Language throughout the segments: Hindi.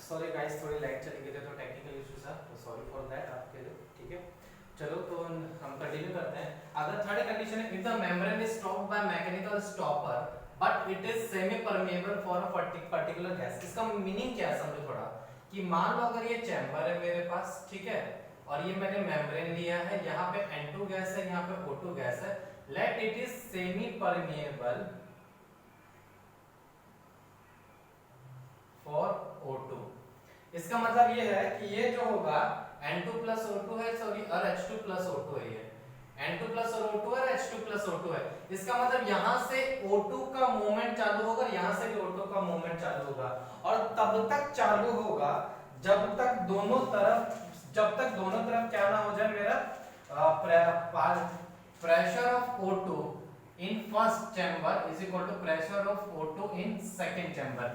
सॉरी गाइस, थोड़ी लाइट चली गई थी तो टेक्निकल इश्यूज था, तो सॉरी फॉर दैट आपके लिए। ठीक है, चलो तो हम कंटिन्यू करते हैं। अगर थर्ड कंडीशन है, if the membrane is stopped by mechanical stopper but it is semi permeable for a particular gas. इसका मीनिंग क्या है समझो थोड़ा, कि मान लो अगर ये चैम्बर है मेरे पास, ठीक है, और ये मैंने मेम्ब्रेन लिया है, यहाँ पे N2 गैस है, यहाँ पे O2 गैस है, let it is semi permeable for O2। इसका मतलब ये है कि ये जो होगा N2 प्लस O2 है, सॉरी, और H2 प्लस O2 है, ये N2 प्लस और O2 है, H2 प्लस O2 है। इसका मतलब यहाँ से O2 का मूवमेंट चालू होगा, यहाँ से भी O2 का मूवमेंट चालू होगा, और तब तक चालू होगा जब तक दोनों तरफ क्या ना हो जाए मेरा pressure of O2 in first chamber is equal to pressure of O2 in second chamber.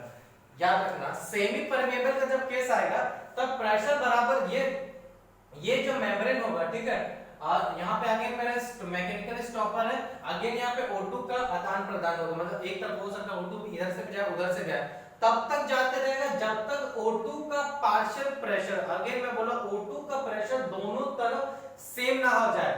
याद रखना, सेमी परमेएबल का जब केस आएगा तब प्रेशर बराबर ये जो मेम्ब्रेन होगा, ठीक है, और यहाँ पे अगेन मेरा मैकेनिकल स्टॉपर है, अगेन यहाँ पे O2 का आदान प्रदान होगा, मतलब एक तरफ हो सकता है O2 इधर से भी जाए उधर से भी जाए, तब तक जाते रहेगा जब तक O2 का पार्शियल प्रेशर, अगेन मैं बोला O2 का प्रेशर दोनों तरफ सेम ना हो जाए।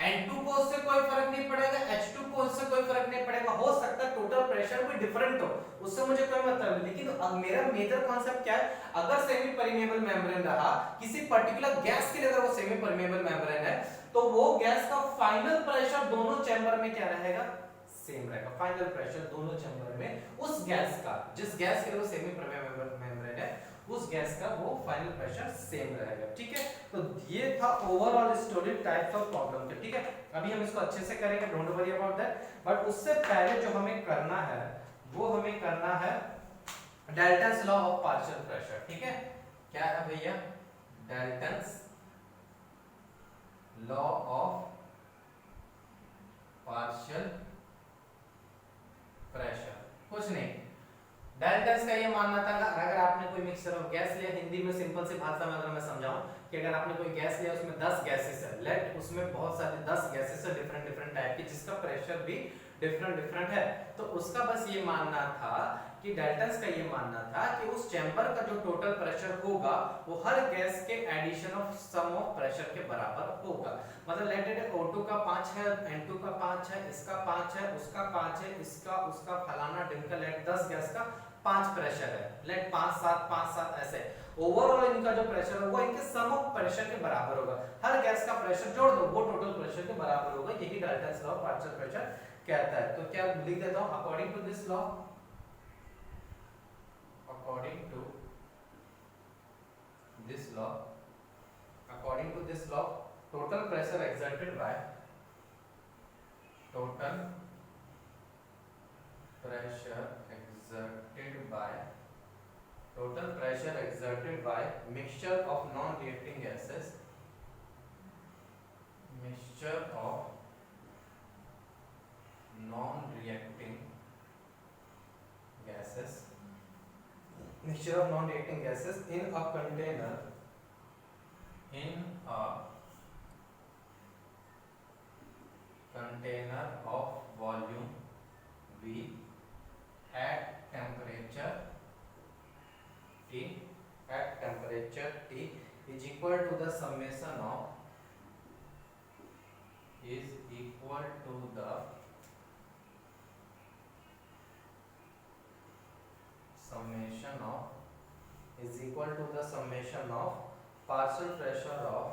N2 को उससे कोई फर्क नहीं पड़ेगा, H2 को उससे कोई फर्क नहीं पड़ेगा, हो सकता है टोटल प्रेशर भी डिफरेंट हो, उससे मुझे कोई मतलब नहीं, लेकिन अब मेरा मेजर कॉन्सेप्ट क्या है, अगर सेमी परमेएबल मेम्ब्रेन रहा किसी पर्टिकुलर गैस के लिए, अगर वो सेमी परमेएबल मेम्ब्रेन है, तो वो गैस का फाइनल प्रेशर दोनों चैम्बर में क्या रहेगा, सेम रहेगा। फाइनल प्रेशर दोनों चैम्बर में उस गैस का, जिस गैस के लिए वो सेमी परमेएबल मेम्ब्रेन है, उस गैस का वो फाइनल प्रेशर सेम रहेगा। ठीक है, तो ये था overall story types of problem के। ठीक है, अभी हम इसको अच्छे से करेंगे, don't worry about that, but उससे पहले जो हमें करना है वो हमें करना है Dalton's law of partial pressure. ठीक है, क्या है भैया, Dalton's law of partial pressure. कुछ नहीं, डाल्टन्स का ये मानना था कि अगर आपने कोई मिक्सचर ऑफ गैस लिया, हिंदी में सिंपल सी भाषा में अगर मैं समझाऊं कि अगर आपने कोई गैस लिया, उसमें 10 गैसेस है, लेट उसमें बहुत सारे 10 गैसेस है डिफरेंट डिफरेंट टाइप की, जिसका प्रेशर भी डिफरेंट डिफरेंट है, तो उसका बस ये मानना था कि डाल्टन्स का ये मानना था कि उस चैम्बर का जो टोटल प्रेशर होगा वो हर गैस के addition of sum of pressure के बराबर होगा। मतलब लेट इट O2 का 5 है, N2 का 5 है, इसका 5 है, उसका 5 है, इसका उसका फलाना ढिमका, लेट 10 गैस का 5 प्रेशर है, लेट 5 7 5 7 ऐसे, ओवरऑल इनका जो प्रेशर होगा इनके सम ऑफ प्रेशर के बराबर होगा, हर गैस का प्रेशर जोड़ दो वो टोटल प्रेशर के बराबर होगा, यही Dalton's law of partial pressure कहता है। तो क्या लिख देता हूं, according to this law, according to this law, according to this law, total pressure exerted by total pressure exerted by total pressure exerted by mixture of non-reacting gases, mixture of non-reacting gases, mixture of non-reacting gases in a container, in a container of volume V at temperature T, at temperature T is equal to the summation of, is equal to the summation of, is equal to the summation of partial pressure of,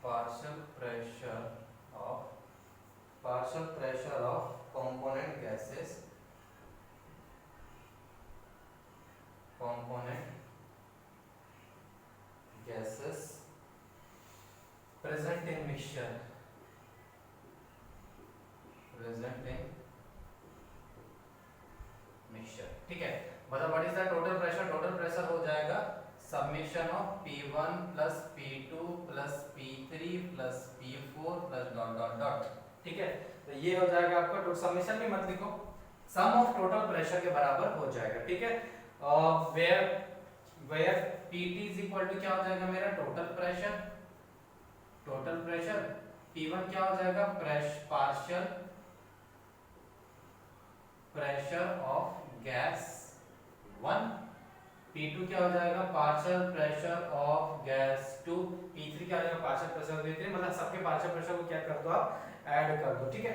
partial pressure of, partial pressure of component gases, component gases present in mixture, present in mixture. ठीक है, मतलब what is the total pressure, total pressure हो जाएगा summation of P1 plus P2 plus P3 plus P4 plus dot dot dot. ठीक है, तो ये हो जाएगा आपका टोटल, समेशन भी मत लिखो, सम ऑफ टोटल प्रेशर के बराबर हो जाएगा। ठीक है, where PT is equal to क्या हो जाएगा मेरा total pressure, total pressure, P1 क्या हो जाएगा partial pressure of gas P2 क्या हो जाएगा, partial pressure of gas two P3 क्या हो जाएगा, पार्शियल प्रेशर ऑफ P3, मतलब सबके पार्शियल प्रेशर को क्या कर दो आप ऐड कर दो, ठीक है।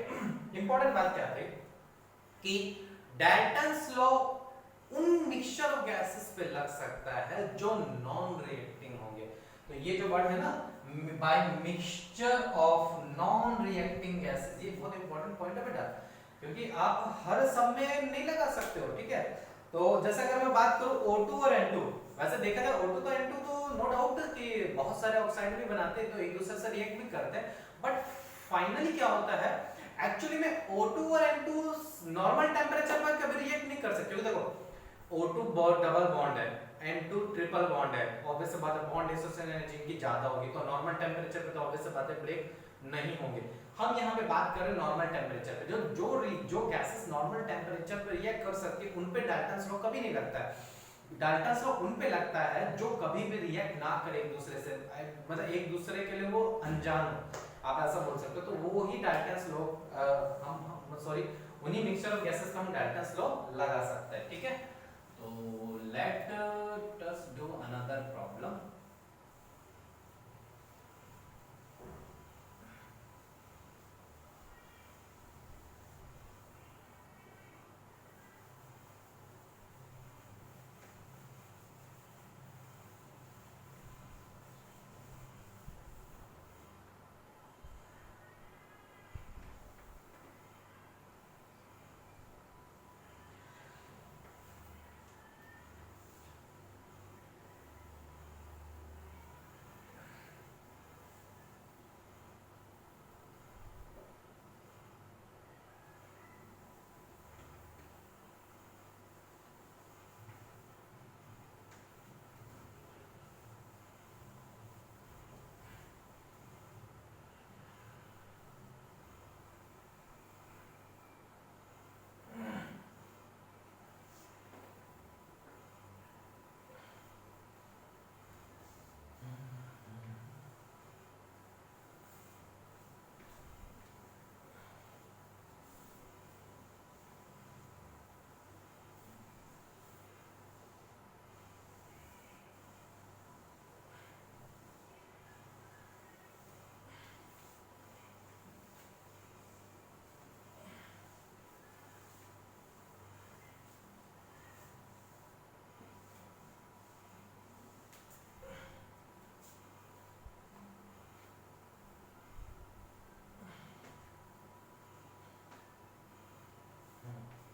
इंपॉर्टेंट बात क्या थी कि डाल्टन्स लॉ उन मिक्सचर ऑफ गैसेस पे लग सकता है जो नॉन रिएक्टिंग होंगे। तो ये जो वर्ड है ना, by mixture of non reacting gases, ये बहुत इंपॉर्टेंट पॉइंट है बेटा, क्योंकि आप हर सब में नहीं लगा सकते हो, ठीक है। तो जैसे अगर मैं बात करूं O2 और N2, वैसे देखा जाए O2 तो N2 तो नो डाउट कि बहुत सारे ऑक्साइड भी बनाते हैं तो एक दूसरे से रिएक्ट भी करते हैं, बट फाइनली क्या होता है एक्चुअली में O2 और N2 नॉर्मल टेंपरेचर पर कभी रिएक्ट नहीं कर सकते, क्योंकि देखो O2 डबल बॉन्ड है, N2 ट्रिपल बॉन्ड है, ऑब्वियस सी बात है बॉन्ड एसोसिएशन एनर्जी इनकी ज्यादा होगी, तो नॉर्मल टेंपरेचर पे तो ऑब्वियस सी बात है ब्रेक नहीं होंगे। हम यहाँ पे बात कर रहे हैं नॉर्मल टेम्परेचर पे, जो गैसेस नॉर्मल टेम्परेचर पे रिएक्ट कर सकती है उन पे डाल्टन्स लॉ कभी नहीं लगता है। डाल्टन्स लॉ उन पे लगता है जो कभी भी रिएक्ट ना करे एक दूसरे से, मतलब एक दूसरे के लिए वो अनजान हो, आप ऐसा बोल सकते हो। तो वो ही डाल्टन्स लॉ हम सॉरी उन्हीं मिक्सचर ऑफ गैसेस का हम डाल्टन्स लॉ लगा सकते हैं, ठीक है। तो let us do another problem.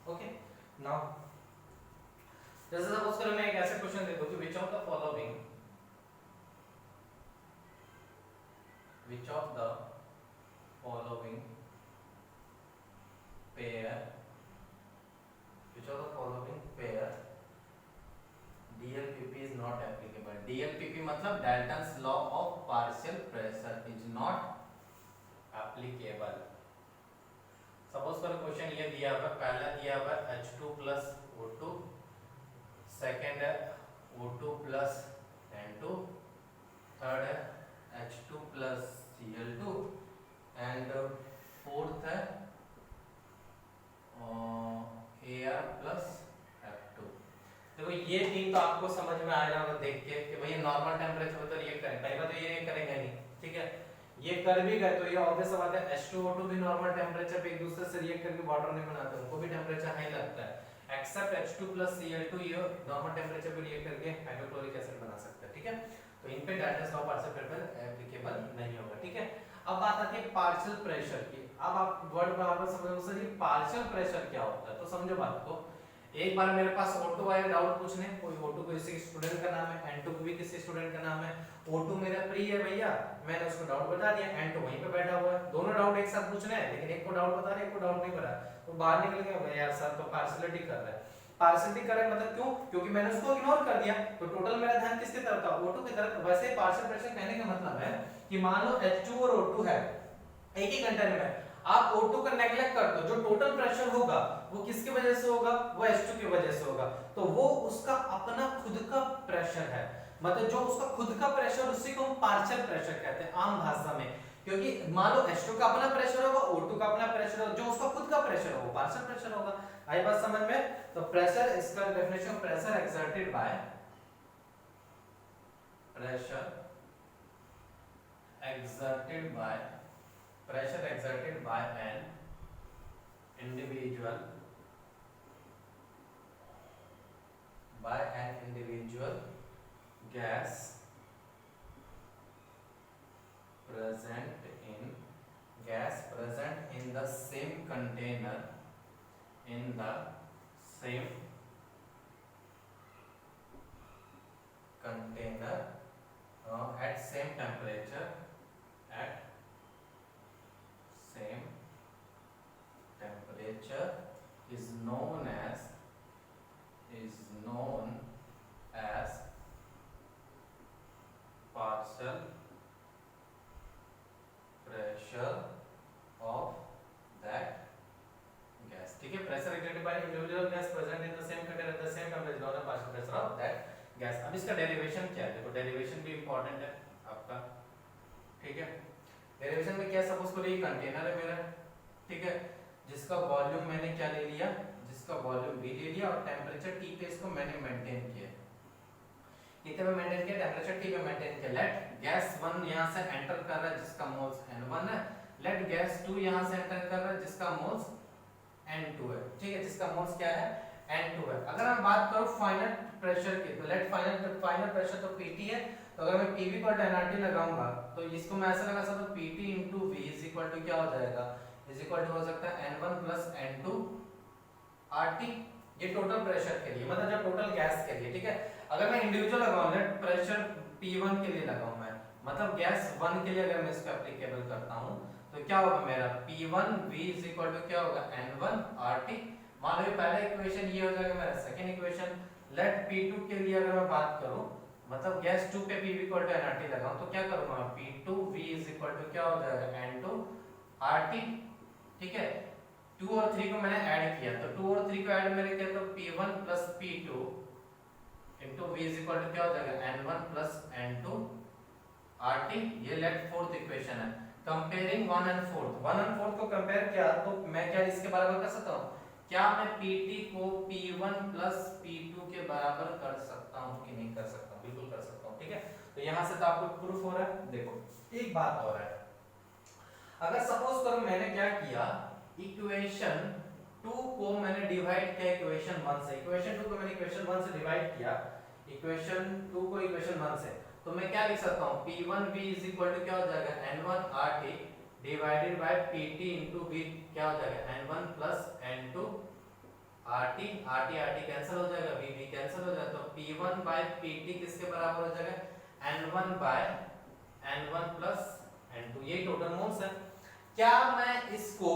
Okay now जैसे सपोज करो मैं एक ऐसा क्वेश्चन दे दूं कि which of the following pair DLPP is not applicable। DLPP मतलब Dalton's law of partial pressure is not applicable। Suppose करो क्वेश्चन ये दिया हुआ, पहला दिया हुआ H2 plus O2, सेकंड है O2 plus N2, थर्ड है H2 plus Cl2 and fourth है Ar plus F2। देखो ये तीन तो आपको समझ में आएगा वो देख के कि भैया नॉर्मल टेम्परेचर पे तो रिएक्ट करेंगे, पहली बात तो ये नहीं करेंगे नहीं, ठीक है। ये कर भी गए तो ये ऑब्वियस बात है H2O2 भी नॉर्मल टेम्परेचर पे एक दूसरे से रिएक्ट करके वाटर नहीं बनाते, उनको भी टेम्परेचर हाई लगता है। एक्सेप्ट H2 plus Cl2 ये नॉर्मल टेम्परेचर पे रिएक्ट करके हाइड्रोक्लोरिक एसिड बना सकता है, ठीक है। तो इन पे Dalton's law partial pressure applicable नहीं होगा, ठीक है। अब बात आती है पार्शियल प्रेशर की। अब आप वर्ड बराबर समझो सर ये पार्शियल प्रेशर क्या होता है, तो समझो बात को। एक बार मेरे पास O2 आया डाउट पूछने, कोई O2 को किसी स्टूडेंट का नाम है, N2 को भी किसी स्टूडेंट का नाम है, O2 मेरा प्री है भैया, मैंने उसको डाउट बता दिया, N2 वहीं पे बैठा हुआ है, दोनों डाउट एक साथ पूछने हैं लेकिन एक को डाउट बता रहे एक को डाउट नहीं बता, तो बाहर निकल गया यार सर तो पार्शियलिटी कर रहा है। पार्शियलिटी कर रहा है मतलब क्यों, क्योंकि मैंने उसको इग्नोर कर दिया, तो टोटल मेरा ध्यान किसकी तरफ था, O2 की तरफ। वैसे पार्शियल प्रेशर कहने का मतलब है कि मान लो H2 और O2 है एक ही कंटेनर में, आप O2 का नेगलेक्ट कर दो, जो टोटल प्रेशर होगा वो किसकी वजह से होगा, वो H2 की वजह से होगा, तो वो उसका अपना खुद का प्रेशर है, मतलब जो उसका खुद का प्रेशर उसी को हम पार्शियल प्रेशर कहते हैं आम भाषा में। क्योंकि मान लो H2 का अपना प्रेशर होगा, O2 का अपना प्रेशर होगा, जो उसका खुद का प्रेशर होगा वो पार्शियल प्रेशर होगा। आई बात समझ में। तो प्रेशर, इसका definition pressure exerted by pressure exerted by an individual gas present in the same container at same temperature is known as partial pressure of that gas. ठीक है, pressure exerted by individual gas present in the same container at the same temperature known as partial pressure of that gas. अब इसका डेरिवेशन क्या है? देखो डेरिवेशन भी इंपॉर्टेंट है आपका, ठीक है। डेरिवेशन में क्या, सपोज करो ये कंटेनर है मेरा, ठीक है, जिसका वॉल्यूम मैंने क्या ले लिया, जिसका वॉल्यूम V ले लिया और टेम्परेचर T पे इसको मैंने मेंटेन किया। कितने में मेंटेन किया? टेम्परेचर T पे मेंटेन किया। लेट गैस 1 यहां से एंटर कर रहा है जिसका मोल्स N1 है, लेट गैस 2 यहां से एंटर कर रहा है जिसका मोल्स N2 है, ठीक है, जिसका मोल्स क्या है? N2 है। अगर मैं बात करूं फाइनल प्रेशर की, तो लेट फाइनल प्रेशर तो PT है, तो अगर मैं PV पर nRT लगाऊंगा तो इसको मैं ऐसा लगा सकता हूं PT * V = क्या हो जाएगा, इज इक्वल टू हो सकता है N1 + N2 RT। ये टोटल प्रेशर के लिए, मतलब जब टोटल गैस के लिए, ठीक है। अगर मैं इंडिविजुअल लगाऊं, लेट प्रेशर P1 के लिए लगाऊं मैं, मतलब गैस 1 के लिए अगर मैं इसको एप्लीकेबल करता हूं तो क्या होगा मेरा P1V = क्या होगा N1 RT। मान लो पहला इक्वेशन ये हो जाएगा मेरा। सेकंड इक्वेशन लेट P2 के लिए अगर मैं बात करूं, मतलब गैस 2 पे PV = nRT लगाऊं तो क्या करूंगा मैं, P2V = क्या हो जाएगा N2 RT, ठीक है। 2 और 3 को मैंने ऐड किया, तो 2 और 3 को ऐड मैंने किया तो P1 + P2 * V = क्या हो जाएगा N1 + N2 RT। ये लेट फोर्थ इक्वेशन है। कंपेयरिंग 1 और 4 को कंपेयर किया तो मैं क्या इसके बराबर कर सकता हूं? क्या मैं PT को P1 + P2 के बराबर कर सकता हूं कि नहीं कर सकता? बिल्कुल कर सकता हूं, ठीक है। तो यहां से तो आपको प्रूफ हो रहा है। देखो एक बात और है, अगर सपोज करो मैंने क्या किया, इक्वेशन 2 को मैंने डिवाइड किया इक्वेशन 1 से, इक्वेशन 2 को मैंने इक्वेशन 1 से डिवाइड किया, इक्वेशन 2 को इक्वेशन 1 से, तो मैं क्या लिख सकता हूं, P1V = क्या हो जाएगा N1 RT divided by PT * V क्या हो जाएगा N1 + N2 RT। RT cancel हो जाएगा, V कैंसिल हो जाएगा, तो P1/PT किसके बराबर हो जाएगा N1/N1 + N2। ये टोटल मोल्स है। क्या मैं इसको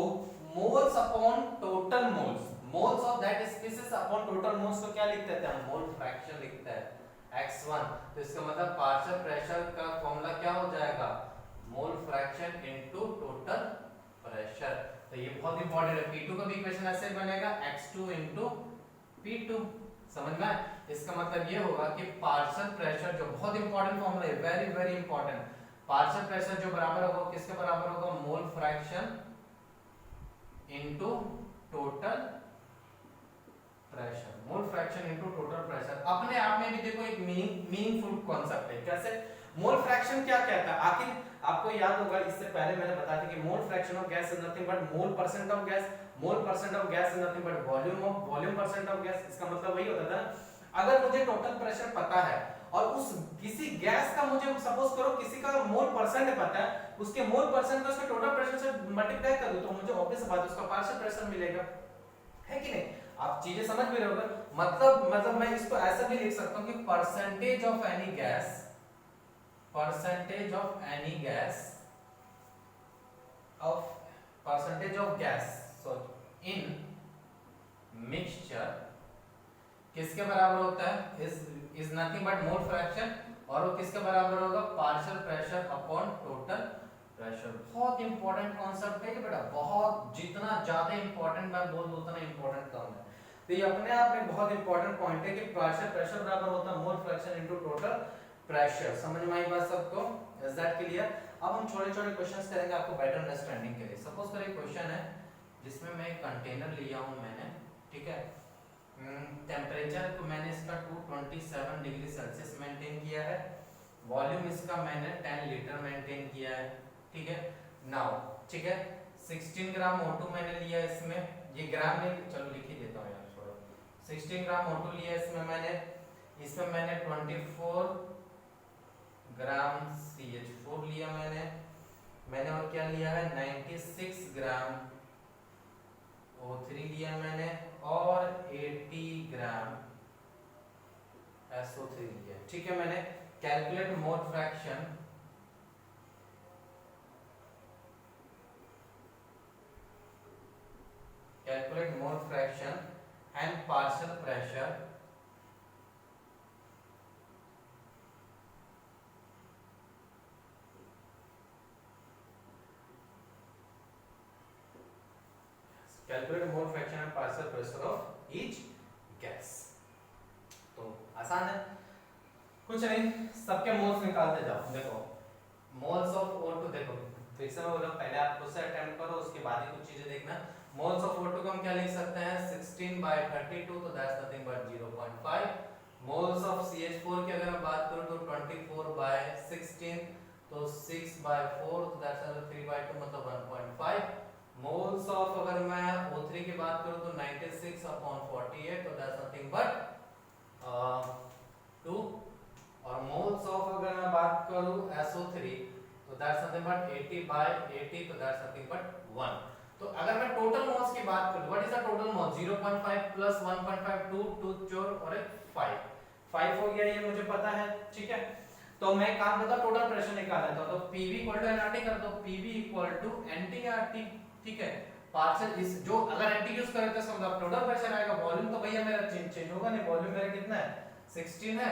moles upon total moles of that species upon total moles को क्या लिख देते हैं, मोल फ्रैक्शन लिखते हैं x1। तो इसका मतलब पार्शियल प्रेशर का फॉर्मूला क्या हो जाएगा, mole fraction into total pressure. तो ये बहुत इंपॉर्टेंट है। P2 का भी इक्वेशन ऐसे बनेगा x2 * P2, समझ में? इसका मतलब ये होगा कि पार्शियल प्रेशर, जो बहुत इंपॉर्टेंट फॉर्मूला है, very very important, partial pressure जो बराबर होगा किसके बराबर होगा, mole fraction into total pressure. Mole fraction into total pressure अपने आप में भी देखो एक मीनिंगफुल कॉन्सेप्ट है। कैसे? मोल फ्रैक्शन क्या कहता है? आखिर आपको याद होगा, इससे पहले मैंने बताया था कि मोल fraction of gas is nothing but mole percent of gas, mole percent of gas is nothing but volume percent of gas. इसका मतलब वही होता था, अगर मुझे टोटल प्रेशर पता है और उस किसी गैस का मुझे सपोज करो किसी का मोल परसेंट पता है, उसके मोल परसेंट को उसके टोटल प्रेशर से मल्टीप्लाई कर दूं तो मुझे ऑब्वियस बात है उसका पार्शियल प्रेशर मिलेगा, है कि नहीं? आप चीजें समझ भी रहे होगे। मतलब मैं इसको ऐसा भी लिख सकता हूं कि percentage of any gas in mixture किसके बराबर होता है, is nothing but mole fraction, और वो किसके बराबर होगा, partial pressure upon total pressure. बहुत इंपॉर्टेंट कॉन्सेप्ट है बेटा, बहुत, जितना ज्यादा इंपॉर्टेंट मैं बोल दूं उतना इंपॉर्टेंट कम है। तो ये अपने आप में बहुत इंपॉर्टेंट पॉइंट है कि पार्शियल प्रेशर बराबर होता है mole fraction into total pressure. समझ में आई बात सबको? Is that clear? अब हम छोटे-छोटे क्वेश्चंस करेंगे आपको बेटर अंडरस्टैंडिंग के लिए। सपोज करें क्वेश्चन है जिसमें मैं एक कंटेनर लिया हूं मैंने, ठीक है, टेम्परेचर तो मैंने इसका 227 डिग्री सेल्सियस मेंटेन किया है, वॉल्यूम इसका मैंने 10 लीटर मेंटेन किया है, ठीक है। नाउ ठीक है, 16 ग्राम O2 मैंने लिया इसमें, ये ग्राम में चलो लिख ही देता हूँ यार, छोड़ो। 16 ग्राम O2 लिया इसमें मैंने 24 ग्राम CH4 लिया मैंने और क्या लिया है 96 ग्राम O3 लिया मैंने और 80 ग्राम SO3 लिया, ठीक है। मैंने calculate mole fraction, calculate mole fraction and partial pressure calculate mole fraction and partial pressure of each gas. तो आसान है, कुछ नहीं, सबके मोल्स निकालते जाओ। देखो मोल्स ऑफ O2, देखो फिर से मैं बोल रहा हूं, पहले आप खुद से अटेम्प्ट करो, उसके बाद ही कुछ चीजें देखना। मोल्स ऑफ O2 को हम क्या लिख सकते हैं 16/32, तो that's nothing but 0.5। Moles of CH4 की अगर मैं बात करूं तो 24/16, तो 6/4, तो दैट्स 3/2 मतलब 1.5। मोल्स ऑफ अगर मैं O3 की बात करूं तो 96/48, तो दैट्स नथिंग बट 2। और मोल्स ऑफ अगर मैं बात करूं SO3 तो दैट्स नथिंग बट 80/80, तो दैट्स नथिंग बट 1। तो अगर मैं टोटल मोल्स की बात करूं, what is the total mole 0.5 plus 1.5 2 4 और 5 हो गया, ये मुझे पता है, ठीक है। तो मैं काम करता टोटल प्रेशर निकाल लेता हूं, तो PV = NRT कर दो, PV = NTRT, ठीक है। पार्शियल इस जो अगर NT यूज करें तो समझो टोटल प्रेशर आएगा, वॉल्यूम तो भैया मेरा चेंज होगा नहीं, वॉल्यूम मेरा कितना है 16 है,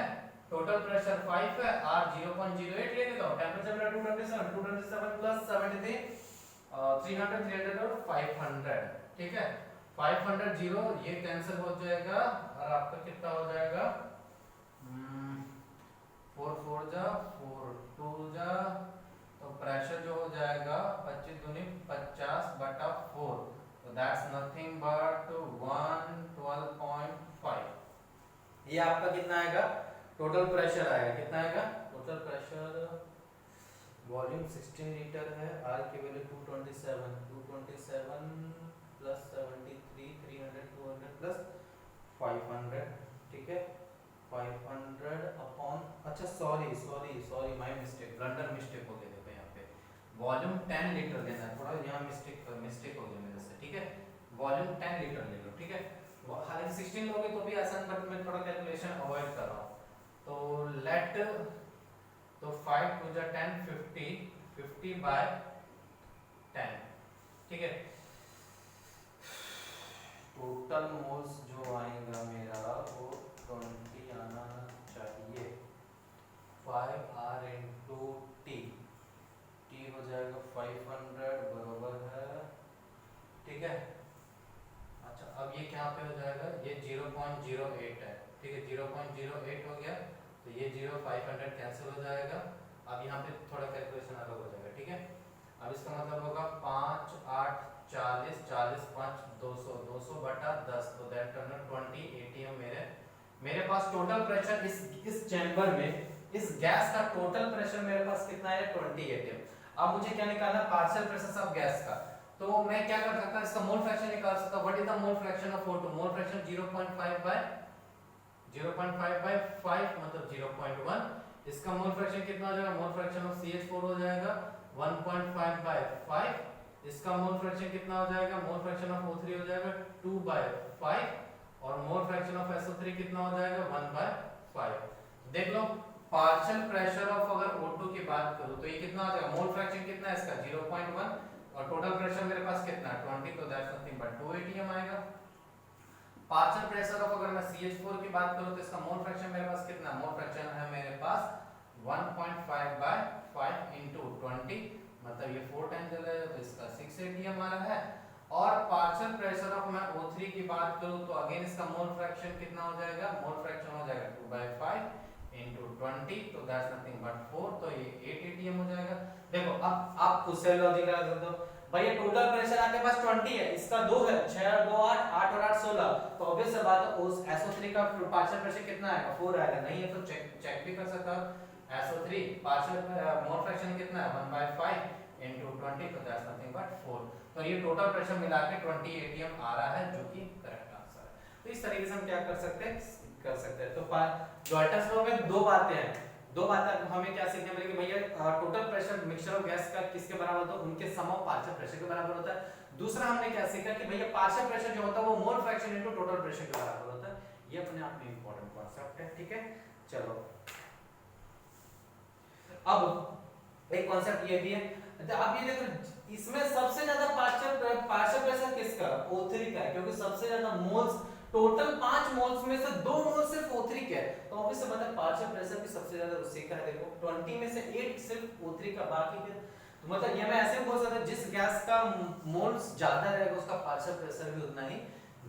टोटल प्रेशर 5 है, R 0.08 ले लेता हूं, टेंपरेचर मेरा 227 प्लस 73 300 300 और 500, ठीक है। 500 जीरो ये कैंसिल हो जाएगा और आपका कितना हो जाएगा 4 4 जा 4 2 जा, तो प्रेशर जो हो जाएगा 25 दूनी 50/4, तो दैट्स नथिंग बट 112.5। ये आपका कितना आएगा टोटल प्रेशर आएगा, कितना आएगा टोटल प्रेशर, वॉल्यूम 16 लीटर है, R की वैल्यू 227 प्लस 73 300 200 प्लस 500, ठीक है। 500 अपॉन, अच्छा sorry my mistake, blunder mistake हो गया, देखो यहाँ पे वॉल्यूम 10 लीटर लेना है, थोड़ा यहाँ मिस्टेक हो गया मेरे से, ठीक है। वॉल्यूम 10 लीटर ले लो, ठीक है। हालांकि 16 लोगे तो भी आसान, बट मैं थोड़ा कैलकुलेशन अवॉइड कर रहा हूँ। तो लेट, तो 5 2 जा 10 50/10, ठीक है। टोटल मोल्स जो आएगा मेरा वो 20 आना चाहिए, 5R into T हो जाएगा 500 बराबर है, ठीक है। अच्छा अब ये क्या पे हो जाएगा, ये 0.08 है, ठीक है, 0.08 हो गया, तो ये 500 कैंसिल हो जाएगा। अब यहाँ पे थोड़ा कैलकुलेशन अलग हो जाएगा, ठीक है। अब इसका मतलब होगा 5 8 40 40 5 200 200/10, तो दैट टर्न 20 ATM मेरे पास टोटल प्रेशर इस चैम्बर में, इस गैस का टोटल प्रेशर मेरे पास कितना है 20 ATM। अब मुझे क्या निकालना, पार्शियल प्रेशर ऑफ गैस का, तो मैं क्या कर सकता हूं, इसका मोल फ्रैक्शन निकाल सकता हूं। What is the mole fraction of O2, mole fraction 0.5/5 मतलब 0.1। इसका मोल फ्रैक्शन कितना हो जाएगा, मोल फ्रैक्शन ऑफ CH4 हो जाएगा 1.5/5। इसका मोल फ्रैक्शन कितना हो जाएगा, मोल फ्रैक्शन ऑफ O3 हो जाएगा 2/5 और मोल फ्रैक्शन ऑफ SO3 कितना हो जाएगा 1/5। देख लो पार्शियल प्रेशर ऑफ अगर O2 की बात करूं तो ये कितना आ जाएगा, मोल फ्रैक्शन कितना है इसका 0.1 और टोटल प्रेशर मेरे पास कितना है 20, तो दैट्स नथिंग बट 2 ATM आएगा। पार्शियल प्रेशर ऑफ अगर मैं CH4 की बात करूं तो इसका मोल फ्रैक्शन मेरे पास कितना, मोल फ्रैक्शन है मेरे पास 1.5/5 into 20 मतलब ये 4 टाइम चला जाएगा, तो इसका 6 ATM आ रहा है। और पार्शियल प्रेशर ऑफ मैं O3 की बात करूं तो अगेन इसका मोल फ्रैक्शन कितना हो जाएगा, मोल फ्रैक्शन हो जाएगा 2/5 into 20, तो दैट्स नथिंग बट 4, तो ये 8 ATM हो जाएगा। देखो अब आप खुद से लॉजिक लगा सकते हो, भैया टोटल प्रेशर आपके पास 20 है, इसका 2 है, 6 और 2 8 8 और 8 16, तो ऑब्वियस सी बात है उस SO3 का पार्शियल प्रेशर कितना आएगा 4 आएगा, नहीं है तो चेक भी कर सकता हो। SO3 पार्शियल मोल फ्रैक्शन कितना है 1/5 into 20 तो दैट्स नथिंग बट 4। तो ये टोटल प्रेशर मिला के 20 atm आ रहा है जो कि करेक्ट आंसर है। तो इस तरीके से हम क्या कर सकते हैं तो जॉल्टर्स लॉ में दो बातें हैं, दो बातें हमें क्या सीखने मिलेगी भैया, total pressure mixture of gas का किसके बराबर होता है, उनके सम ऑफ पार्शियल प्रेशर के बराबर होता है। दूसरा हमने क्या सीखा कि भैया पार्शियल प्रेशर जो होता है वो mole fraction into total pressure के बराबर होता है। ये अपने आप में इंपॉर्टेंट कांसेप्ट है, ठीक है। चलो अब एक कांसेप्ट ये भी है, अब ये देखो इसमें सबसे ज्यादा पार्शियल प्रेशर किसका, O3 का है, क्योंकि सबसे ज्यादा मोल्स टोटल 5 मोल्स में से 2 मोल सिर्फ O3 के है, तो ऑब्वियस सी बात है पार्शियल प्रेशर भी सबसे ज्यादा उसी का है। देखो 20 में से 8 सिर्फ O3 का, बाकी के तो मतलब ये मैं ऐसे बोल सकता हूं जिस गैस का मोल्स ज्यादा रहेगा उसका पार्शियल प्रेशर भी उतना ही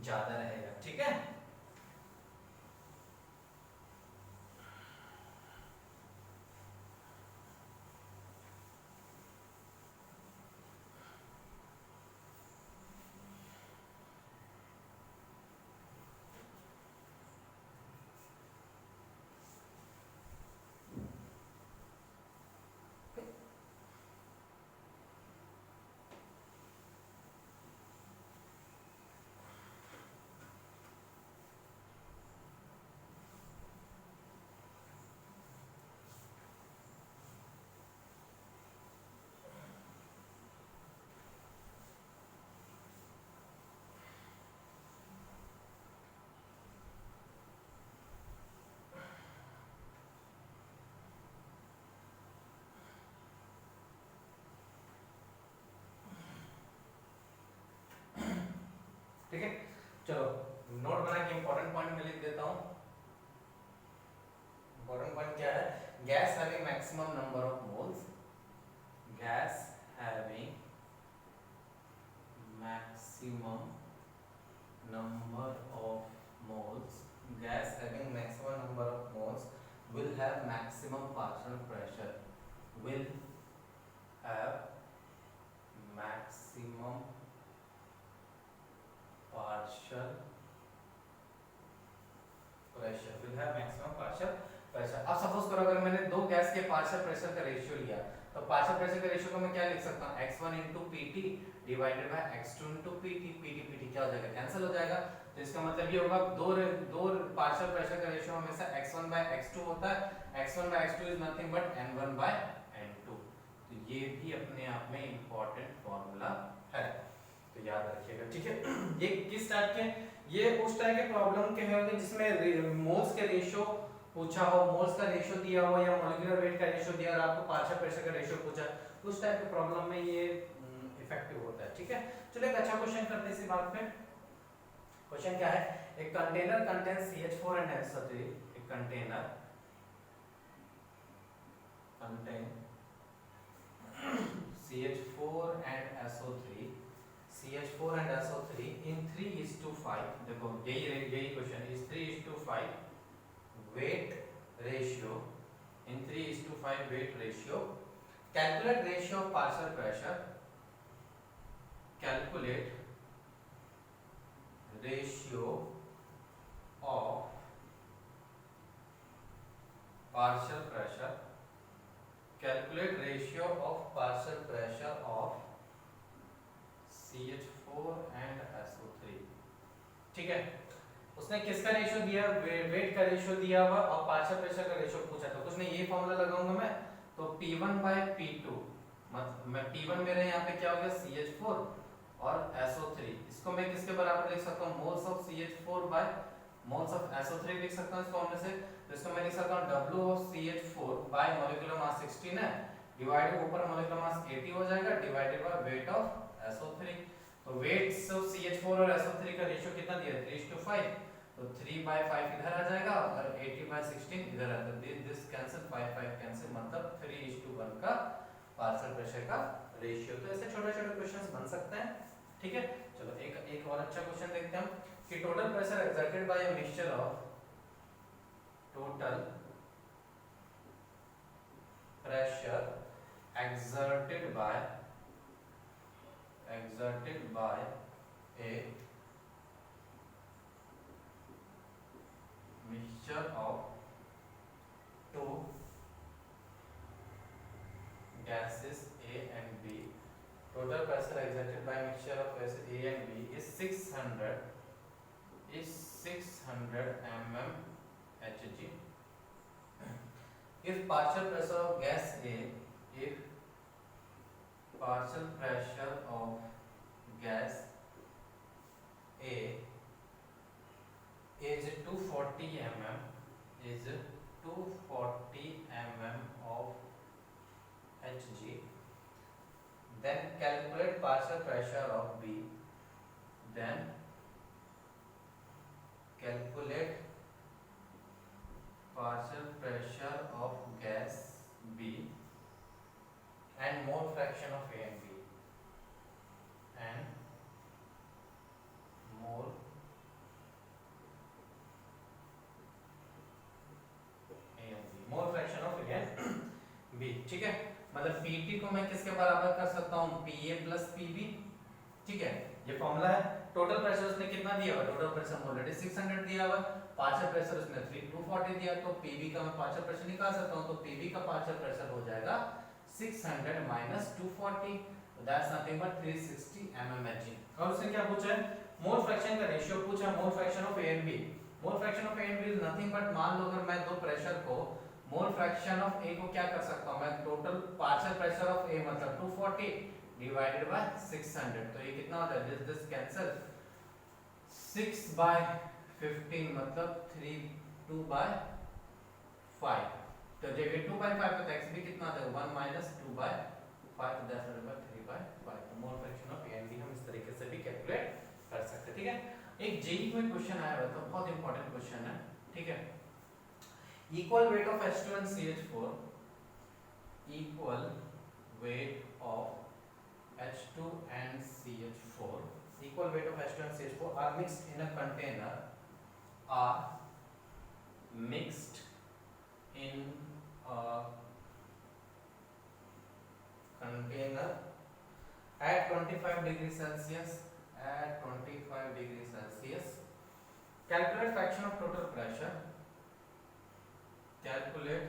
ज्यादा रहेगा, ठीक है। ठीक है, चलो नोट बना के इंपॉर्टेंट पॉइंट में लिख देता हूं। इंपॉर्टेंट पॉइंट क्या है, gas having maximum number of moles, gas having maximum number of moles, gas having maximum number of moles will have maximum partial pressure, will have maximum partial pressure, will have maximum partial pressure। अब सपोज करो अगर मैंने दो गैस के पार्शियल प्रेशर का रेशियो लिया तो पार्शियल प्रेशर का रेशियो को मैं क्या लिख सकता हूं, x1 into pt divided by x2 into pt, pt क्या हो जाएगा, कैंसिल हो जाएगा। तो इसका मतलब ये होगा दो पार्शियल प्रेशर का रेशियो हमेशा x1 by x2 होता है, x1 by x2 is nothing but n1 by n2। तो ये भी अपने आप में इंपॉर्टेंट फार्मूला है, तो याद रखिएगा, ठीक है। ये किस टाइप के, ये उस टाइप के प्रॉब्लम के होंगे जिसमें मोल्स के रेशियो पूछा हो, मोल्स का रेशियो दिया हो या मॉलिक्यूलर वेट का रेशियो दिया और आपको पार्शियल प्रेशर का रेशियो पूछा, उस टाइप के प्रॉब्लम में ये इफेक्टिव होता है, ठीक है। चलो एक अच्छा क्वेश्चन करते हैं इसी बात पे। क्वेश्चन क्या है, एक container contains CH4 and SO3, एक container contain CH4 and SO3, CH4 and SO3 in 3:5, देखो यही question is 3:5 weight ratio, in 3:5 weight ratio, calculate ratio of partial pressure, calculate ratio of partial pressure, calculate ratio of partial pressure of CH4 and SO3, ठीक है। उसने किसका रेशियो दिया, वेट का रेशियो दिया हुआ और पार्शियल प्रेशर का रेशियो पूछा, तो कुछ नहीं ये फॉर्मूला लगाऊंगा मैं, तो P1 by P2, मतलब मैं P1 मेरे यहाँ पे क्या हो गया CH4 और SO3, इसको मैं किसके बराबर लिख सकता हूँ, moles of CH4 by moles of SO3 लिख सकता हूँ इस फॉर्मूले से। तो इसको मैं लिख सकता हूँ W of CH4 by molecular mass 16 है, डिवाइडेड ऊपर मॉलिक्यूलर मास 80 हो जाएगा, divided by weight of SO3। तो वेट्स ऑफ CH4 और SO3 का रेशियो कितना दिया 3:5, तो 3/5 इधर आ जाएगा और 80/16 इधर आ जाएगा, दिस कैंसिल 5 कैंसिल, मतलब 3:1 का पार्शियल प्रेशर का रेशियो। तो ऐसे छोटे-छोटे क्वेश्चंस बन सकते हैं, ठीक है। चलो एक और अच्छा क्वेश्चन देखते हैं हम कि total pressure exerted by a mixture of, total pressure exerted by a mixture of two total pressure exerted by mixture of acid A and B is 600 mm Hg. If partial pressure of gas A, if partial pressure of gas A is 240 mm, is 240 mm of Hg, then calculate partial pressure of B, then calculate partial pressure of gas B and mole fraction of A and B, and mole mole fraction of A and B, ठीक है। मतलब PT को मैं किसके बराबर कर सकता हूँ, PA प्लस PB, ठीक है। ये फॉर्मूला है। टोटल प्रेशर उसने कितना दिया हुआ, टोटल प्रेशर ऑलरेडी 600 दिया हुआ, पार्शियल प्रेशर उसने 240 दिया, तो PB का मैं पार्शियल प्रेशर निकाल सकता हूँ, तो PB का पार्शियल प्रेशर हो जाएगा 600 minus 240, that's nothing but 360 mmHg। और उसने क्या पूछा है, मोल फ्रैक्शन का रेशियो पूछा, मोल fraction of A and B। Mole fraction of A and B is nothing but, मान लो अगर मैं दो प्रेशर को, मोल फ्रैक्शन ऑफ A को क्या कर सकता हूं मैं, total partial pressure of A मतलब 240 डिवाइडेड बाय 600, तो ये कितना होता है, दिस कैंसिल, 6/15 मतलब 3/2/5, तो जब ये 2/5 तो x भी कितना आता है 1 माइनस 2/5, तो दैट्स इक्वल टू 3/5। तो mole fraction of A and B हम इस तरीके से भी कैलकुलेट कर सकते हैं, ठीक है। एक जेई में क्वेश्चन आया हुआ, तो बहुत इंपॉर्टेंट क्वेश्चन है, ठीक है। Equal weight of H2 and CH4, equal weight of H2 and CH4, equal weight of H2 and CH4 are mixed in a container, are mixed in a container at 25 degrees Celsius, at 25 degrees Celsius. Calculate fraction of total pressure, calculate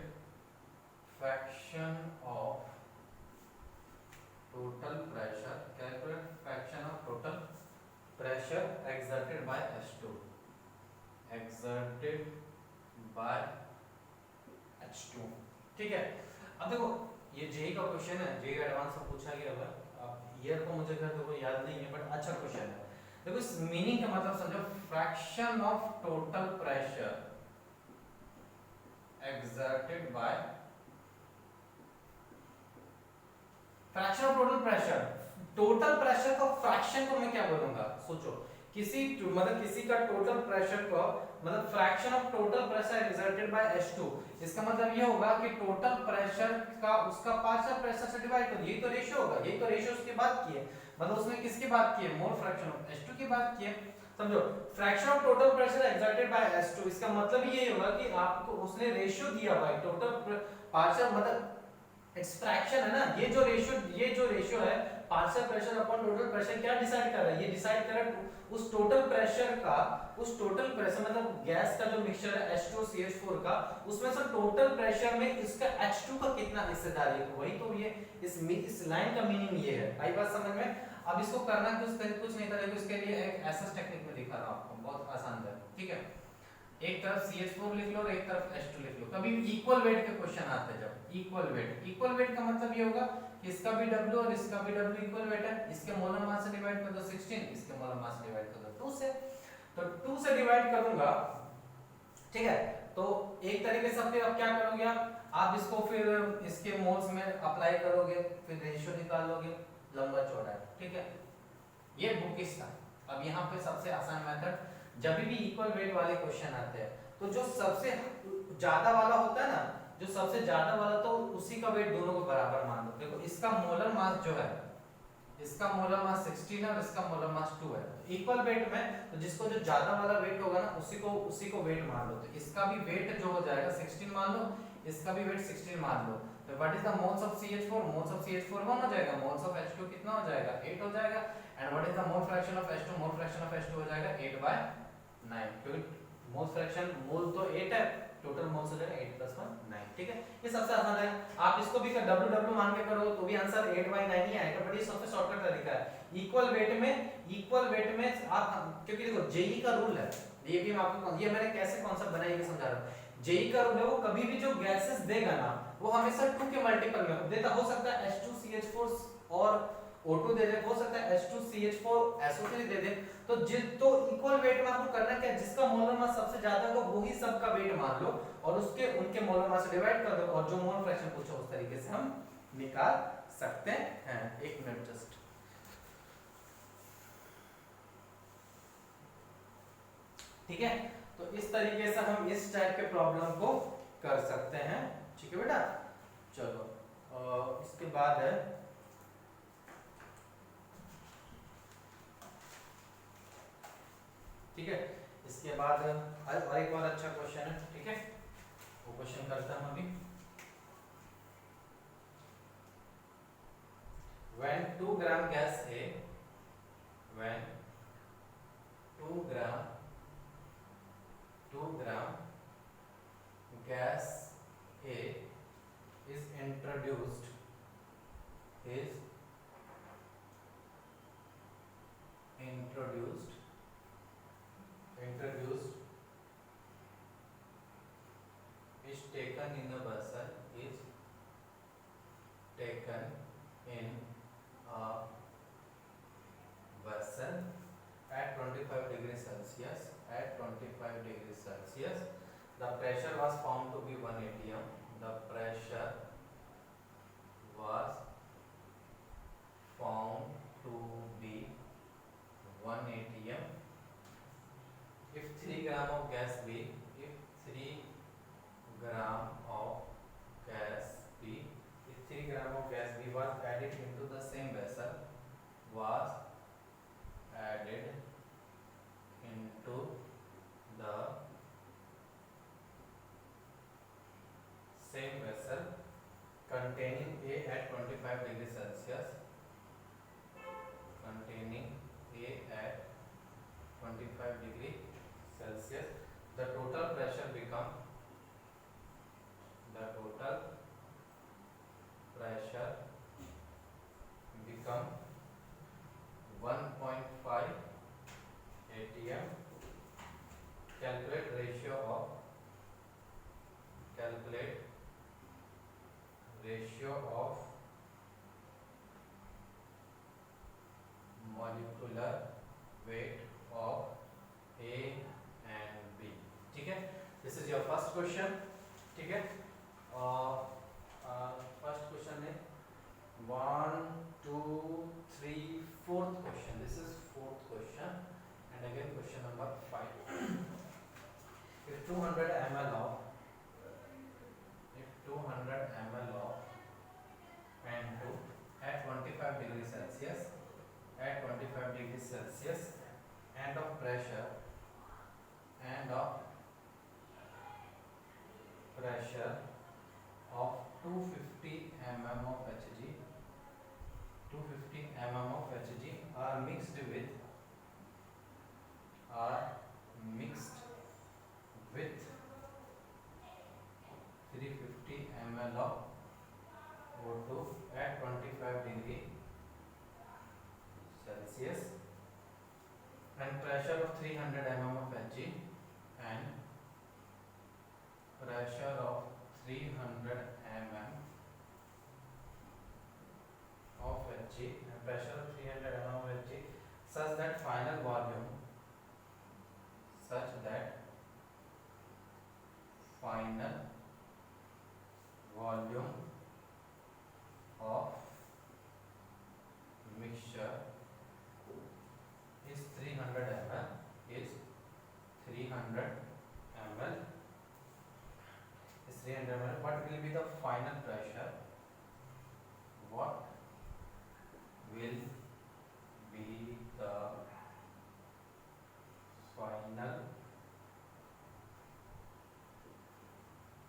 fraction of total pressure, calculate fraction of total pressure exerted by H2, exerted by H2, ठीक है। अब देखो ये जेई का क्वेश्चन है, जेई एडवांस में पूछा गया है, अब ईयर को मुझे घर देखो याद नहीं है, बट अच्छा क्वेश्चन है। देखो इस मीनिंग का मतलब समझो, fraction of total pressure exerted by, fraction of total pressure, total pressure का फ्रैक्शन को मैं क्या बोलूंगा, सोचो, किसी मतलब किसी का टोटल प्रेशर को मतलब fraction of total pressure exerted by H2, इसका मतलब ये होगा कि टोटल प्रेशर का उसका पार्शियल प्रेशर से डिवाइड कर, यही तो रेशियो होगा, यही तो रेशियो उसकी बात की है, मतलब उसने किसकी बात की है, मोल फ्रैक्शन ऑफ H2 की बात की है, समझो। Fraction of total pressure exerted by H2, इसका मतलब ये होगा कि आपको उसने रेशियो दिया हुआ है, टोटल पार्शियल मतलब इट्स फ्रैक्शन है ना, ये जो रेशियो है partial pressure upon total pressure, क्या डिसाइड कर रहा है, ये डिसाइड कर रहा है उस टोटल प्रेशर मतलब गैस का जो मिक्सचर है H2CH4 का, उसमें से टोटल प्रेशर में इसका H2 का कितना हिस्सेदारी है, वही तो ये इस लाइन का मीनिंग ये है। आई बात समझ में। अब इसको करना कुछ नहीं करेंगे, इसके लिए एक ऐसा टेक्निक में दिखा रहा हूं आपको, बहुत आसान है, ठीक है। एक तरफ CH4 लिख लो और एक तरफ H2 लिख लो। कभी इक्वल वेट के क्वेश्चन आते हैं, जब इक्वल वेट का मतलब ये होगा कि इसका भी W और इसका भी W इक्वल वेट है, इसके मोलर मास से डिवाइड कर दो 16, इसके मोलर मास से डिवाइड कर दो 2 से, तो 2 से डिवाइड करूंगा, ठीक है। तो एक तरीके से फिर अब क्या करोगे आप इसको फिर इसके मोल्स में अप्लाई करोगे, फिर रेशियो निकालोगे लंबा चौड़ा, ठीक है। ये बुक था। अब यहाँ पे सबसे आसान मेथड, जब भी इक्वल वेट वाले क्वेश्चन आते हैं तो जो सबसे ज्यादा वाला होता है ना, जो सबसे ज्यादा वाला तो उसी का वेट दोनों को बराबर मान लो। देखो इसका मोलर मास जो है, इसका मोलर मास 16 है और इसका मोलर मास 2 है। इक्वल वेट में तो जिसको जो ज्यादा वाला वेट होगा ना उसी को वेट मान लो। तो इसका भी वेट जो हो जाएगा 16 मान लो, इसका भी वेट 16 मान लो। तो what is the moles of CH4? Moles of CH4 1 हो जाएगा, मोल्स ऑफ H2 कितना हो जाएगा 8 हो जाएगा। And what is the mole fraction of H2? Mole fraction of H2 हो जाएगा 8/9, क्योंकि मोल फ्रैक्शन, मोल तो 8 है, टोटल मोल्स हो जाएगा 8 + 1 9। ठीक है, ये सबसे आसान है। आप इसको भी डब्ल्यू डब्ल्यू मान के करो तो भी आंसर 8/9 ही आएगा, बट ये सबसे शॉर्टकट तरीका है। इक्वल वेट में आप, क्योंकि देखो जेई का रूल है, ये भी मैं आपको, ये मैंने कैसे कॉन्सेप्ट बनाया ये समझा रहा हूं। जेई का रूल है, वो कभी भी जो गैसेस देगा ना वो हमेशा 2 के मल्टीपल में देता। हो सकता है H2CH4 और O2 दे दे, हो सकता है H2CH4 SO3 दे दे। तो तो इक्वल वेट में आपको करना क्या है, जिसका मोलर मास सबसे ज्यादा होगा वही सबका वेट मान लो और उसके उनके मोलर मास से डिवाइड कर दो, और जो मोल फ्रैक्शन पूछो उस तरीके से हम निकाल सकते हैं। एक मिनट जस्ट। ठीक है, तो इस तरीके से हम इस टाइप के प्रॉब्लम को कर सकते हैं। ठीक है बेटा, चलो इसके बाद है, ठीक है, इसके बाद और एक और अच्छा क्वेश्चन है। ठीक है, वो क्वेश्चन करते हैं हम अभी। When 2 gram gas A, when 2 gram gas A is introduced is taken in a vessel, is taken in a vessel at 25 degrees Celsius, at 25 degrees Celsius. The pressure was found to be 1 atm. The pressure was found to be 1 atm. If 3 gram of gas B, if 3 gram of gas B, if 3 gram of gas B was added into the same vessel, was added into the same vessel containing A at 25 degrees Celsius, containing A at 25 degrees Celsius, the total pressure become 1.5 atm. Calculate ratio of molecular weight of A and B. ठीक है, this is your first question. ठीक है, फर्स्ट क्वेश्चन है 1 2 3 4th question. This is 4th question, and again question number 5. If 200 ml of N2 at 25 degrees Celsius, and of pressure of 250 mm of Hg, are mixed with 350 ml of O2 at 25 degree Celsius, and pressure of 300 mm of Hg, and pressure of 300 mm of Hg, and pressure of 300 mm of Hg, such that final volume of mixture is 300 ml. What will be the final pressure? What will be the final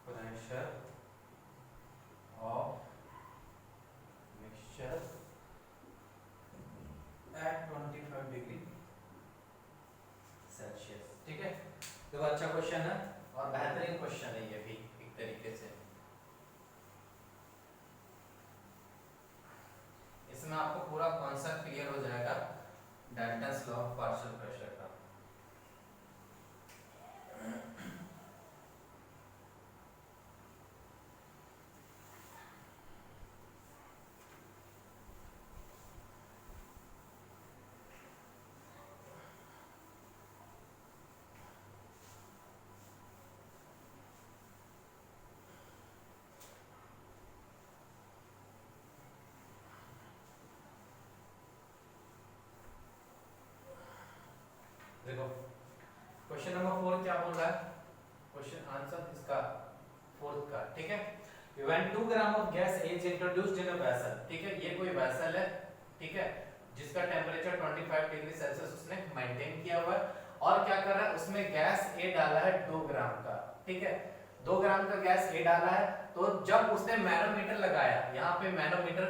pressure of mixture at 25 degree Celsius? ठीक है, देखो अच्छा क्वेश्चन है और बेहतरीन क्वेश्चन है ये भी एक तरीके से। इसमें आपको पूरा कॉन्सेप्ट क्लियर हो जाएगा Dalton's law of partial pressure का। देखो क्वेश्चन नंबर 4 क्या बोल रहा है, क्वेश्चन आंसर इसका फोर्थ का, ठीक है। When 2 gram of gas is introduced in a vessel, ठीक है, ये कोई वेसल है, ठीक है, जिसका टेम्परेचर 25 डिग्री सेल्सियस उसने मेंटेन किया हुआ है और क्या कर रहा है, उसमें गैस A डाला है 2 ग्राम का, ठीक है, 2 ग्राम का गैस A डाला है। तो जब उसने मैनोमीटर लगाया, यहाँ पे मैनोमीटर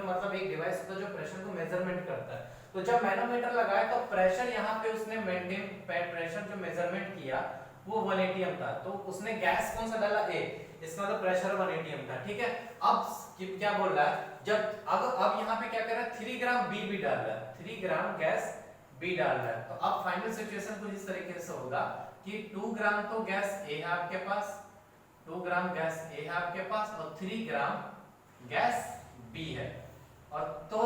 मतलब एक डिवाइस होता है जो प्रेशर को मेजरमेंट करता है। तो जब मैनोमीटर लगाया तो प्रेशर यहाँ पे उसने मेंटेन, प्रेशर जो मेजरमेंट किया वो 1 atm था, तो उसने गैस कौन सा डाला, A, इसका मतलब प्रेशर 1 atm था, ठीक है। अब क्या बोल रहा है, जब अब यहाँ पे क्या कर रहा है, 3 ग्राम B भी डाल रहा है, 3 ग्राम गैस B डाल रहा है। तो अब फाइनल सिचुएशन कुछ इस तरीके से होगा कि 2 ग्राम तो गैस A है आपके पास, 2 ग्राम गैस A है आपके पास और 3 ग्राम गैस B है। और तो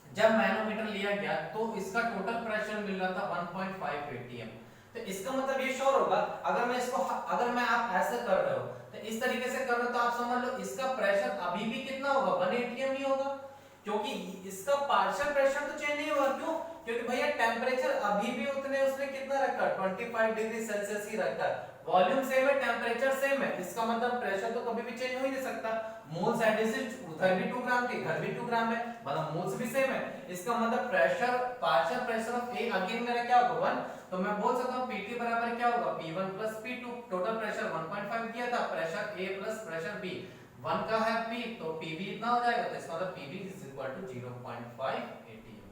जब मैनोमीटर लिया गया तो इसका टोटल प्रेशर मिल रहा था 1.5 atm। तो इसका मतलब ये श्योर होगा, अगर मैं इसको, अगर मैं आप ऐसे कर रहे हो तो इस तरीके से कर रहे हो तो आप समझ लो इसका प्रेशर अभी भी कितना होगा, 1 atm ही होगा, क्योंकि इसका पार्शियल प्रेशर तो चेंज नहीं हुआ। क्यों? क्योंकि भैया टेम्परेचर अभी भी उतने उसने कितना रखा, 25 डिग्री सेल्सियस ही रखा है, वॉल्यूम सेम है, टेम्परेचर सेम है, इसका मतलब प्रेशर तो कभी भी चेंज हो ही नहीं सकता। मोल्स एडिशन उधर भी 2 ग्राम थे, इधर भी 2 ग्राम है, मतलब मोल्स भी सेम है, इसका मतलब pressure, partial pressure of A again मेरा क्या होगा 1, तो मैं बोल सकता हूं PT बराबर क्या होगा, P1 plus P2, total pressure 1.5 दिया था, pressure A plus pressure B 1 का है P, तो PV इतना हो जाएगा, तो इसका मतलब PV is equal to 0.5 atm,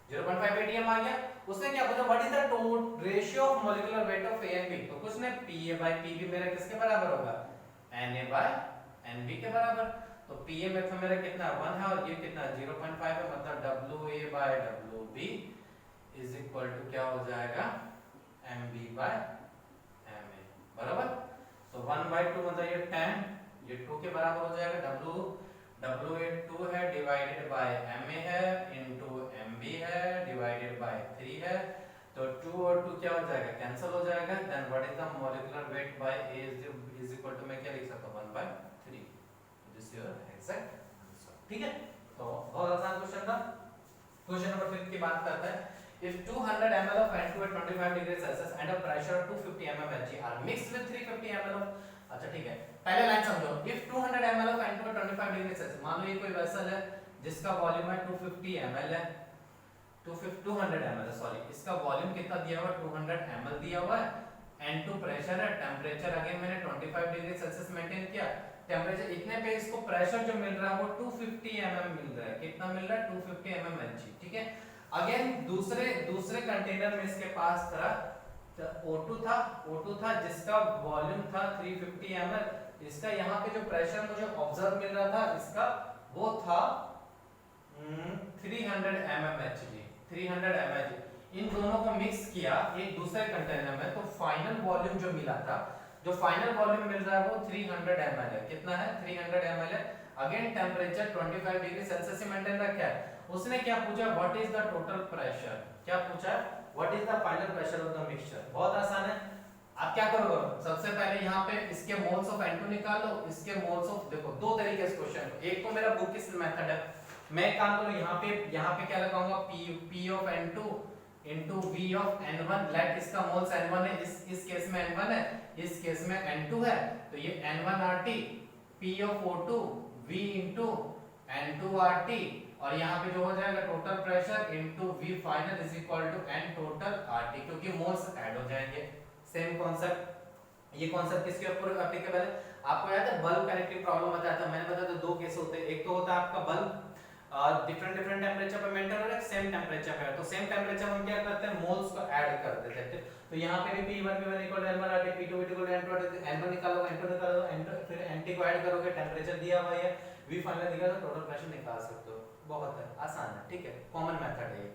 0.5 atm आ गया। उसने क्या बोला, what is the total ratio of molecular weight of A and B, तो कुछ ने PA बाय PV मेरा किसके बराबर होगा, Na बाय Nb के बराबर। तो Pa में तो मेरा कितना 1 है और ये कितना 0.5 है, मतलब Wa by Wb is equal to क्या हो जाएगा, Mb बाय Ma, बराबर। तो 1/2 मतलब ये 10, ये 2 के बराबर हो जाएगा, Wa 2 है डिवाइडेड बाय Ma है इनटू Mb है डिवाइडेड बाय 3 है, तो 2 और 2 क्या हो जाएगा, कैंसिल हो जाएगा। Then what is the molecular weight by A is equal to, मैं क्या लिख सकता हूं 1/3, दिस योर एग्जैक्ट आंसर, ठीक है। तो बहुत आसान क्वेश्चन था। क्वेश्चन नंबर 5 की बात करते हैं। If 200 ml of N2 at 25 degrees Celsius and a pressure of 250 mm Hg are mixed with 350 ml of, अच्छा ठीक है, पहले लाइन समझो। If 200 ml of N2 at 25 degrees Celsius, मान लो ये कोई वेसल है जिसका वॉल्यूम है 250 ml है, 200 ml सॉरी, इसका वॉल्यूम कितना दिया हुआ है, 200 ml दिया हुआ है, N2 प्रेशर है, टेम्परेचर अगेन मैंने 25 डिग्री सेल्सियस मेंटेन किया, टेम्परेचर इतने पे इसको प्रेशर जो मिल रहा है वो 250 mm मिल रहा है, कितना मिल रहा है 250 mm Hg, ठीक है। अगेन दूसरे कंटेनर में इसके पास था O2 था जिसका वॉल्यूम था 350 ml, इसका यहाँ पे जो प्रेशर मुझे ऑब्जर्व मिल रहा था इसका वो था 300 mm Hg, 300 mg। इन दोनों को मिक्स किया एक दूसरे कंटेनर में, तो फाइनल वॉल्यूम जो मिला था, जो फाइनल वॉल्यूम मिल रहा है वो 300 ml है, कितना है 300 ml है। अगेन टेम्परेचर 25 डिग्री सेल्सियस से मेंटेन रखा है। उसने क्या पूछा, what is the total pressure, क्या पूछा, what is the final pressure of the mixture. बहुत आसान है, आप क्या करोगे, सबसे पहले यहाँ पे इसके मोल्स ऑफ N2 निकाल लो, इसके मोल्स ऑफ, देखो दो तरीके से क्वेश्चन, एक तो मेरा बुक की मेथड है, मैं एक काम करूँ यहाँ पे क्या लगाऊंगा, P of N2 into V of N1, let इसका मोल्स N1 है, इस केस में N1 है, इस केस में N2 है, तो ये N1 RT, P of O2 V into N2 RT, और यहाँ पे जो हो जाएगा total pressure into V final is equal to N total RT, क्योंकि मोल्स ऐड हो जाएंगे। सेम कॉन्सेप्ट, ये कॉन्सेप्ट किसके ऊपर एप्लीकेबल है, आपको याद है बल्ब कनेक्टिव प्रॉब्लम बताया था, मैंने बताया था दो केस होते हैं, एक तो होता है आपका बल्ब डिफरेंट डिफरेंट टेम्परेचर पे मेंटेन हो रहा है, सेम टेम्परेचर पे है, तो सेम टेम्परेचर हम क्या करते हैं, मोल्स को ऐड कर देते हैं। तो यहाँ पे भी P1 P1 equal to N1 RT, P2 P2 equal to N2 N1 निकालोगे, N2 निकालोगे, N2 फिर NT को ऐड करोगे, टेम्परेचर दिया हुआ है, V फाइनल दिया तो टोटल प्रेशर निकाल सकते हो। बहुत है, आसान है, ठीक है, कॉमन मेथड है ये,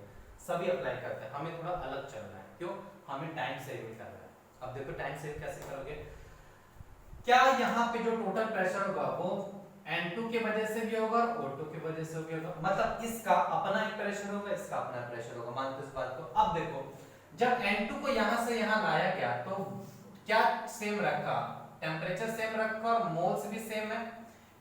सभी अप्लाई करते हैं। हमें थोड़ा अलग चलना है, क्यों, हमें टाइम सेविंग करना है। अब देखो टाइम सेव कैसे करोगे, क्या यहाँ पे जो टोटल प्रेशर होगा वो N2 के वजह से भी होगा और O2 की वजह से भी होगा, मतलब इसका अपना एक प्रेशर होगा, इसका अपना प्रेशर होगा, मानते इस बात को। अब देखो जब N2 को यहां से यहां लाया गया तो क्या सेम रखा, टेम्परेचर सेम रखा और मोल्स भी सेम है,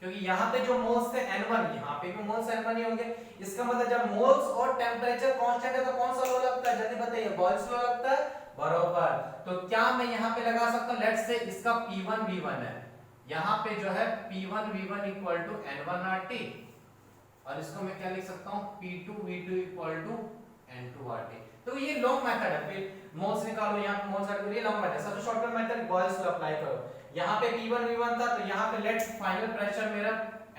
क्योंकि यहाँ पे जो मोल्स थे N1, यहाँ पे भी मोल्स N1 ही होंगे। इसका मतलब जब मोल्स और टेम्परेचर कांस्टेंट है तो कौन सा लॉ लगता है, जल्दी बताइए, बॉयल्स लॉ लगता है, बरोबर। तो क्या मैं यहाँ पे लगा सकता हूँ, लेट्स से इसका P1 V1 है, यहाँ पे जो है P1 V1 equal to N1 RT, और इसको मैं क्या लिख सकता हूँ, P2 V2 equal to N2 RT। तो ये लॉन्ग मेथड है, फिर मोल्स निकालो, यहाँ पे मोल्स ऐड करो, ये लॉन्ग मेथड है। सबसे shortcut method Boyle's law apply करो। यहाँ पे P1 V1 था, तो यहाँ पे लेट्स फाइनल प्रेशर मेरा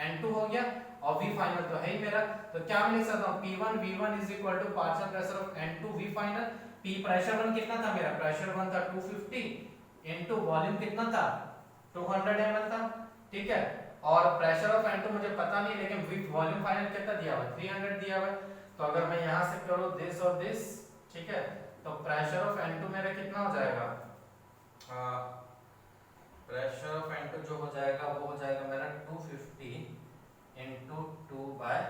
N2 हो गया और V फाइनल तो है ही मेरा, तो क्या मैं लिख सकता हूँ, P1 V1 is equal to partial pressure of N2 V final. P pressure 1 कितना था मेरा, प्रेशर 1 था 250 इनटू वॉल्यूम कितना था 200 ml था, ठीक है, और प्रेशर ऑफ N2 मुझे पता नहीं, लेकिन विद वॉल्यूम फाइनल कितना दिया हुआ है, 300 दिया हुआ है। तो अगर मैं यहां से करूं दिस और दिस, ठीक है, तो प्रेशर ऑफ N2 मेरा कितना हो जाएगा, प्रेशर ऑफ N2 जो हो जाएगा वो हो जाएगा मेरा 250 इनटू 2/3,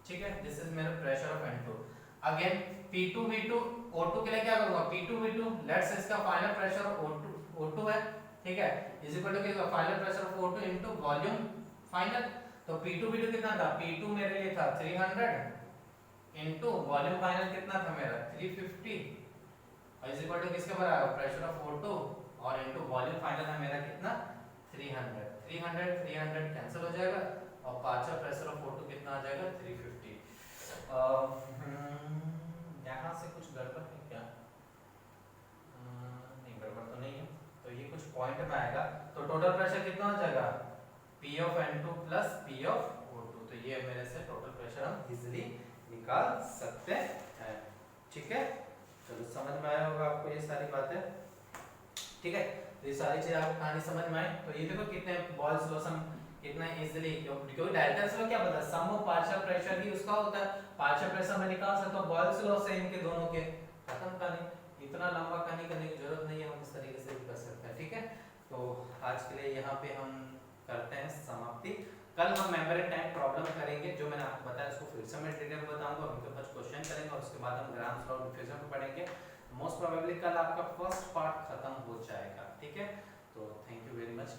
ठीक है, दिस इज मेरा pressure of N2। Again P2 V2 O2 के लिए क्या करूंगा, P2 V2 लेट्स इसका फाइनल प्रेशर O2 है, ठीक है, इज इक्वल टू क्या, final pressure of O2 into volume final. तो P2 V2 कितना था, P2 मेरे लिए था 300 इनटू वॉल्यूम फाइनल कितना था मेरा 350, इज इक्वल टू किसके बराबर, प्रेशर ऑफ O2 और इनटू वॉल्यूम फाइनल है मेरा कितना 300, 300 कैंसिल हो जाएगा और पार्शियल प्रेशर ऑफ O2 कितना आ जाएगा 350। यहाँ से कुछ गड़बड़ है क्या, नहीं गड़बड़ तो नहीं है, तो ये कुछ पॉइंट में आएगा। तो टोटल प्रेशर कितना हो जाएगा, P of N2 plus P of O2, तो ये मेरे से टोटल प्रेशर हम इजीली निकाल सकते हैं, ठीक है। चलो समझ में आया होगा आपको ये सारी बातें, ठीक है, तो ये सारी चीजें आपको कहानी समझ में आई। तो ये देखो कितने बॉयल्स लॉ हम कितना इजीली, क्योंकि डायरेक्ट लॉ क्या पता, सम ऑफ पार्शियल प्रेशर ही उसका होता है, पार्शियल प्रेशर में निकाल सकते हो, बॉयल्स लॉ से इनके दोनों के खत्म कहानी, इतना लंबा कहानी करने की जरूरत नहीं है, हम इस तरीके से भी कर सकते हैं, ठीक है। तो आज के लिए यहाँ पे हम करते हैं समाप्ति। कल हम मेम्ब्रेन टाइप प्रॉब्लम करेंगे, जो मैंने आपको बताया उसको फिर से मैं डिटेल में बताऊंगा, उनके ऊपर क्वेश्चन करेंगे और उसके बाद हम ग्राम्स लॉ डिफ्यूजन को पढ़ेंगे। मोस्ट प्रोबेबली कल आपका फर्स्ट पार्ट खत्म हो जाएगा, ठीक है। तो थैंक यू वेरी मच।